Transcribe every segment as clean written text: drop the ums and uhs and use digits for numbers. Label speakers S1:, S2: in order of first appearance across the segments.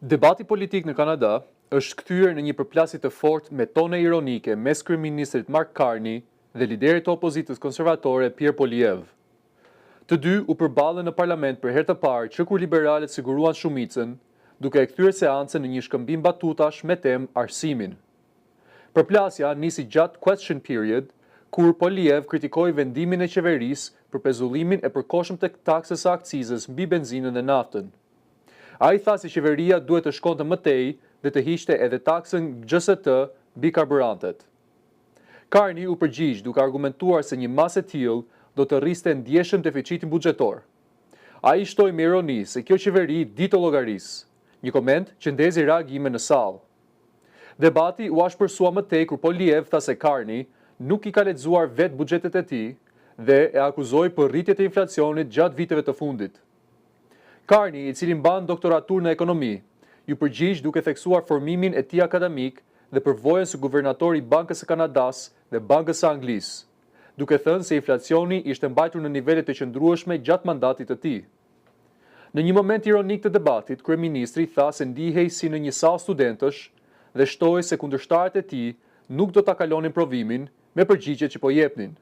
S1: Debati politik në Kanada është kthyer në një përplasje të fortë me tone ironike mes kryeministrit Mark Carney dhe liderit të opozitës konservatore Pierre Poilievre. Të dy u përballen në parlament për herë të parë që kur liberalët siguruan shumicën, duke e kthyer seancën në një shkëmbim batutash me temë arsimin. Përplasja nisi gjatë question period, kur Poilievre kritikoi vendimin e qeverisë për pezullimin e përkohshëm të taksës së akcizës mbi benzinën dhe naftën. Ai tha se qeveria duhet të shkonte më tej dhe të hiqte edhe taksën GST mbi karburantet. Carney u përgjigj duke argumentuar se një masë e tillë do të rriste ndjeshëm deficitin buxhetor. Ai shtoi me ironi se kjo qeveri di të llogarisë, një koment që ndezi reagime në sallë. Debati u ashpërsua më tej kur Poilievre tha se Carney nuk i ka lexuar vetë buxhetet e tij dhe e akuzoi për rritjet e inflacionit gjatë viteve të fundit. Carney, i cili mban doktoraturë në ekonomi, ju përgjigj duke theksuar formimin e tij akademik dhe përvojën si guvernator i Bankës së Kanadas dhe Bankës së Anglisë, duke thënë se inflacioni ishte mbajtur në nivele të qëndrueshme gjatë mandatit të tij. Në një moment ironik të debatit, kryeministri tha se ndihej si në një sallë studentësh dhe shtoi se kundërshtarët e tij nuk do ta kalonin provimin me përgjigjet që po jepnin.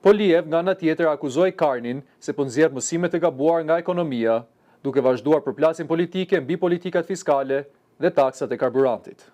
S1: Poilievre nga ana tjetër akuzoi Carneyn se po nxjerr mësime të gabuar nga ekonomia, duke vazhduar përplasjen politike mbi politikat fiskale dhe taksat e karburantit.